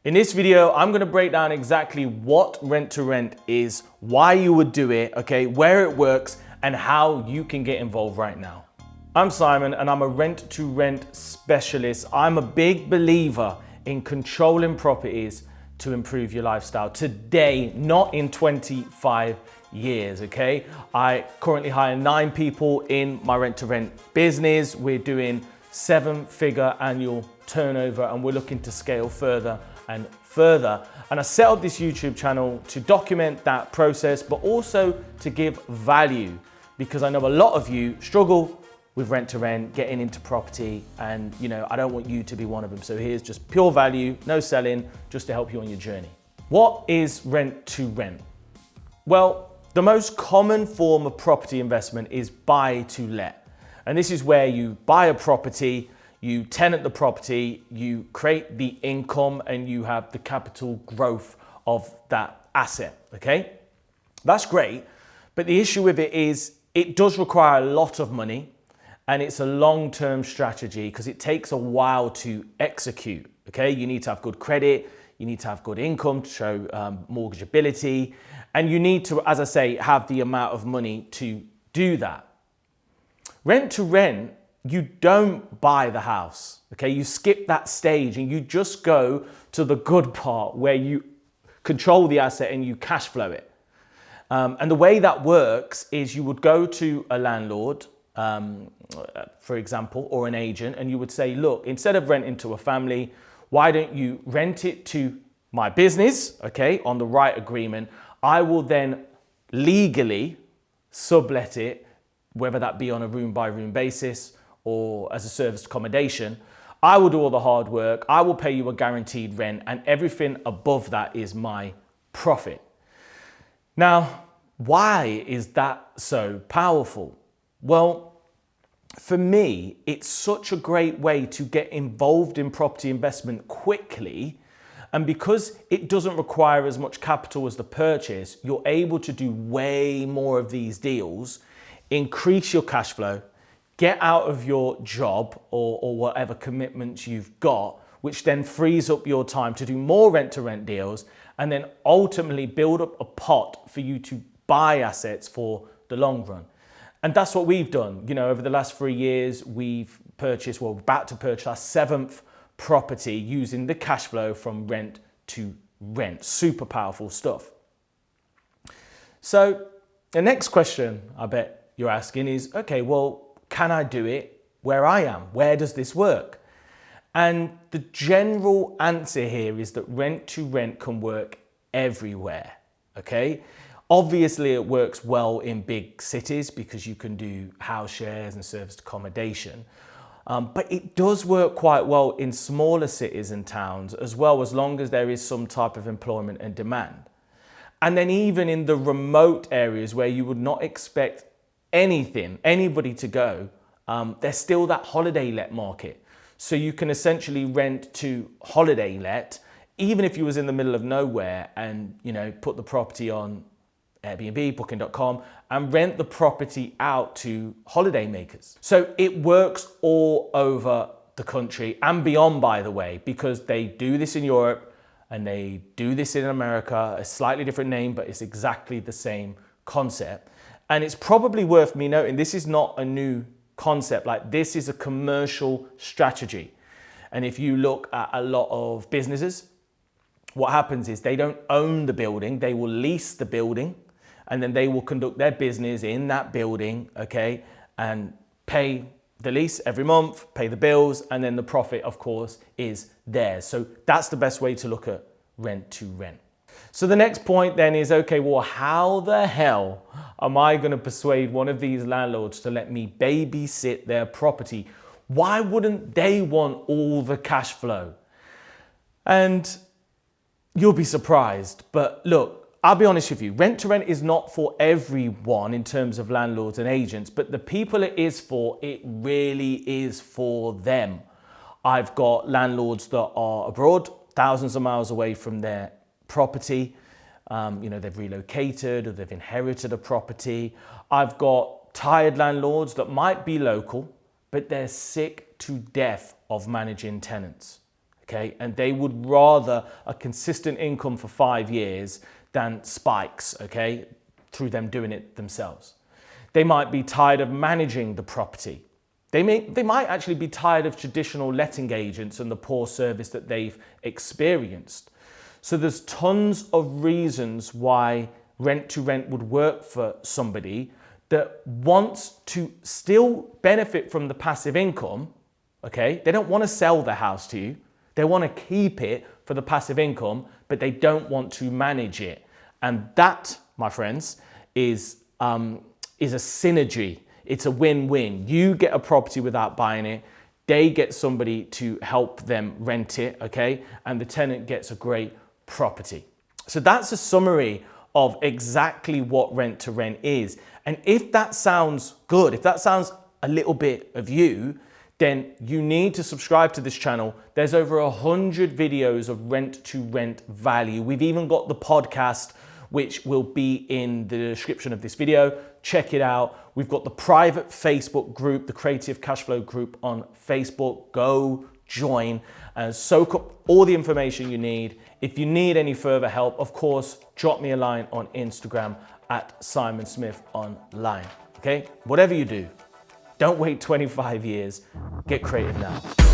In this video, I'm gonna break down exactly what rent-to-rent is, why you would do it, okay, where it works, and how you can get involved right now. I'm Simon and I'm a rent-to-rent specialist. I'm a big believer in controlling properties to improve your lifestyle today, not in 25 years, okay? I currently hire 9 people in my rent-to-rent business. We're doing 7-figure annual turnover and we're looking to scale further and further. And I set up this YouTube channel to document that process, but also to give value, because I know a lot of you struggle with rent to rent, getting into property, and I don't want you to be one of them. So here's just pure value, no selling, just to help you on your journey. What is rent to rent? Well, the most common form of property investment is buy to let. And this is where you buy a property, you tenant the property, you create the income, and you have the capital growth of that asset, okay? That's great, but the issue with it is it does require a lot of money, and it's a long-term strategy because it takes a while to execute, okay? You need to have good credit, you need to have good income to show mortgageability, and you need to, as I say, have the amount of money to do that. Rent to rent, you don't buy the house, okay? You skip that stage and you just go to the good part where you control the asset and you cash flow it. And the way that works is you would go to a landlord, for example, or an agent, and you would say, look, instead of renting to a family, why don't you rent it to my business, okay, on the right agreement? I will then legally sublet it, whether that be on a room by room basis or as a serviced accommodation. I will do all the hard work, I will pay you a guaranteed rent, and everything above that is my profit. Now, why is that so powerful? Well, for me, it's such a great way to get involved in property investment quickly. And because it doesn't require as much capital as the purchase, you're able to do way more of these deals, increase your cash flow, get out of your job or whatever commitments you've got, which then frees up your time to do more rent-to-rent deals, and then ultimately build up a pot for you to buy assets for the long run. And that's what we've done. Over the last 3 years, we've purchased, well, we're about to purchase our 7th property using the cash flow from rent to rent. Super powerful stuff. So the next question I bet you're asking is, okay, well, can I do it where I am? Where does this work? And the general answer here is that rent to rent can work everywhere, okay? Obviously, it works well in big cities because you can do house shares and serviced accommodation. But it does work quite well in smaller cities and towns as well, as long as there is some type of employment and demand. And then even in the remote areas where you would not expect anybody to go, there's still that holiday let market. So you can essentially rent to holiday let, even if you was in the middle of nowhere and put the property on Airbnb, booking.com, and rent the property out to holiday makers. So it works all over the country and beyond, by the way, because they do this in Europe and they do this in America, a slightly different name, but it's exactly the same concept. And it's probably worth me noting, this is not a new concept. Like, this is a commercial strategy. And if you look at a lot of businesses, what happens is they don't own the building, they will lease the building, and then they will conduct their business in that building, okay, and pay the lease every month, pay the bills, and then the profit, of course, is theirs. So that's the best way to look at rent to rent. So the next point then is, okay, well, how the hell am I going to persuade one of these landlords to let me babysit their property? Why wouldn't they want all the cash flow? And you'll be surprised, but look, I'll be honest with you, rent to rent is not for everyone in terms of landlords and agents, but the people it is for, it really is for them. I've got landlords that are abroad, thousands of miles away from their property. They've relocated or they've inherited a property. I've got tired landlords that might be local, but they're sick to death of managing tenants. okay? And they would rather a consistent income for 5 years than spikes, okay, through them doing it themselves. They might be tired of managing the property. They might actually be tired of traditional letting agents and the poor service that they've experienced. So there's tons of reasons why rent to rent would work for somebody that wants to still benefit from the passive income, okay? They don't want to sell the house to you. They want to keep it for the passive income, but they don't want to manage it. And that, my friends, is a synergy. It's a win-win. You get a property without buying it. They get somebody to help them rent it, okay? And the tenant gets a great property. So that's a summary of exactly what rent to rent is. And if that sounds good, if that sounds a little bit of you, then you need to subscribe to this channel. There's over 100 videos of rent to rent value. We've even got the podcast, which will be in the description of this video. Check it out. We've got the private Facebook group, the Creative Cashflow group on Facebook. Go join and soak up all the information you need. If you need any further help, of course, drop me a line on Instagram at Simon Smith Online. Okay? Whatever you do, don't wait 25 years. Get creative now.